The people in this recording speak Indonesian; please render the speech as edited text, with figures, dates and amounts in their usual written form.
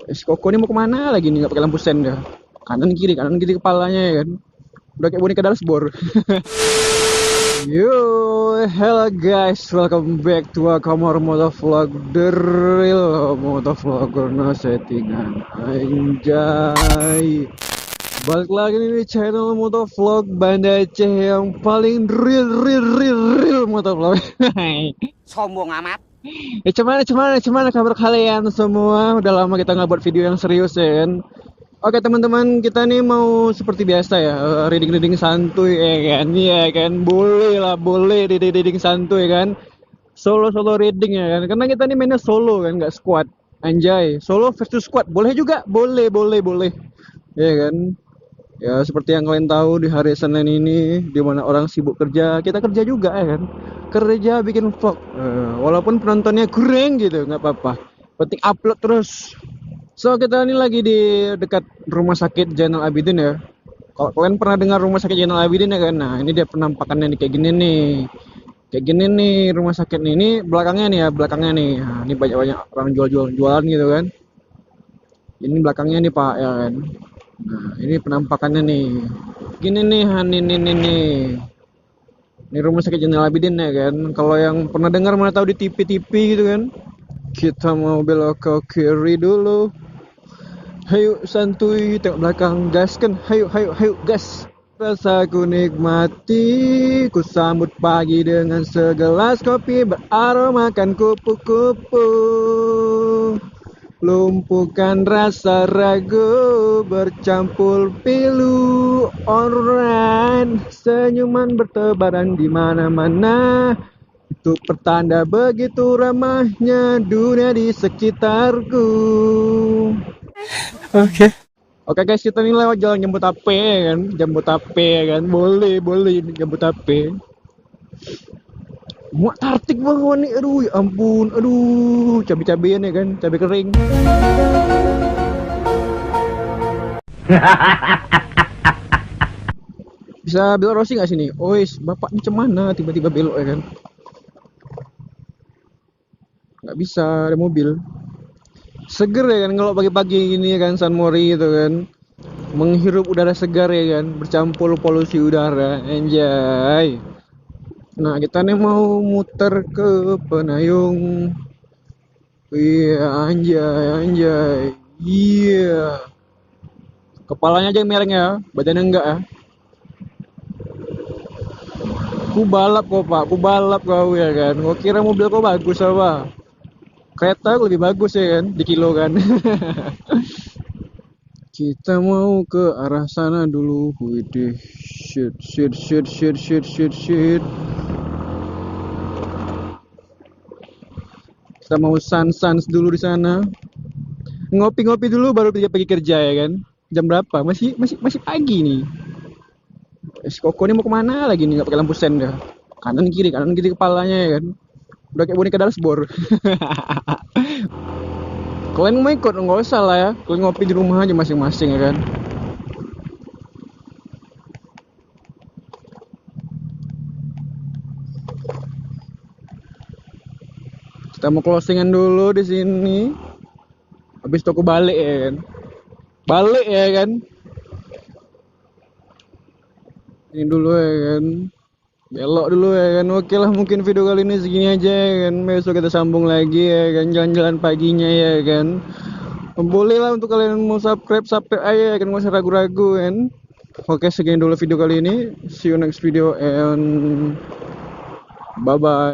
Si Koko ini mau kemana lagi nih, nggak pakai lampu sen dia. Kanan kiri kepalanya ya kan. Udah kayak boneka Dalsbor. Yo, hello guys, welcome back to a kamar motovlog, the real motovlogger no settingan. Anjay. Balik lagi nih di channel motovlog Banda Aceh yang paling real motovlog. Sombong amat. Cuman kabar kalian semua? Udah lama kita nggak buat video yang serius ya kan. Oke teman-teman, kita nih mau seperti biasa ya, reading santuy ya kan. Iya kan, boleh reading santuy kan. Solo reading ya kan. Karena kita nih mainnya solo kan, nggak squad. Anjay, solo versus squad boleh juga, boleh. Ya kan. Ya seperti yang kalian tahu, di hari Senin ini di mana orang sibuk kerja, kita kerja juga ya kan. Kerja bikin vlog. Walaupun penontonnya kurang gitu, nggak apa-apa. Penting upload terus. So kita ini lagi di dekat rumah sakit Zainal Abidin ya. Kalau kalian pernah dengar rumah sakit Zainal Abidin ya kan, nah ini dia penampakannya nih kayak gini nih. Kayak gini nih rumah sakit nih. Ini belakangnya nih ya, belakangnya nih. Nah, ini banyak orang jualan gitu kan. Ini belakangnya nih Pak ya kan. Nah, ini penampakannya nih. Gini nih, Han, nih. Ini rumah sakit Zainal Abidin ya kan. Kalau yang pernah dengar mana tahu di TV-TV gitu kan. Kita mau belok ke kiri dulu. Hayu santuy, tengok belakang, gas kan. Hayu, gas. Rasaku nikmati, ku sambut pagi dengan segelas kopi beraromakan kupu-kupu. Lumpuhkan rasa ragu, bercampur pilu. Alright, senyuman bertebaran di mana-mana. Itu pertanda begitu ramahnya dunia di sekitarku. Oke guys, kita nih lewat jalan Jembut Ape ya kan, Jembut Ape ya kan, boleh ini Jembut Ape. Muak tartik banget nih, aduh ya ampun, aduh cabai-cabean ya kan, cabai kering. Bisa belok Rossi nggak sini? Ois, bapak ini cemana tiba-tiba belok ya kan? Nggak bisa, ada mobil. Seger ya kan kalau pagi-pagi gini ya kan, San Mori gitu kan. Menghirup udara segar ya kan, bercampur polusi udara, anjay. Nah kita nih mau muter ke Penayung. Iya anjay. Iya. Kepalanya aja yang mereng ya, badannya enggak ya. Ku balap kok pak, ku balap kau ya kan. Gua kira mobil kau bagus apa? Kereta lebih bagus ya kan, di kilo kan. Kita mau ke arah sana dulu. Widih, shit. Kita mau sans dulu di sana. Ngopi-ngopi dulu baru pergi kerja ya kan. Jam berapa? Masih pagi nih. Si Koko ini mau kemana lagi nih? Nggak pakai lampu sen dia. Kanan kiri kepalanya ya kan. Udah kayak boneka Dalsbor. Kalian mau ikut nggak usah lah ya. Kalian ngopi di rumah aja masing-masing ya kan. Kita mau closingan dulu di sini. Habis toko balik ya kan. Balik ya kan. Ini dulu ya kan. Belok dulu ya kan. Oke lah, mungkin video kali ini segini aja ya kan. Besok kita sambung lagi ya kan. Jalan-jalan paginya ya kan. Boleh lah untuk kalian mau subscribe aja ya kan. Nggak usah ragu-ragu kan. Oke, segini dulu video kali ini. See you next video and bye bye.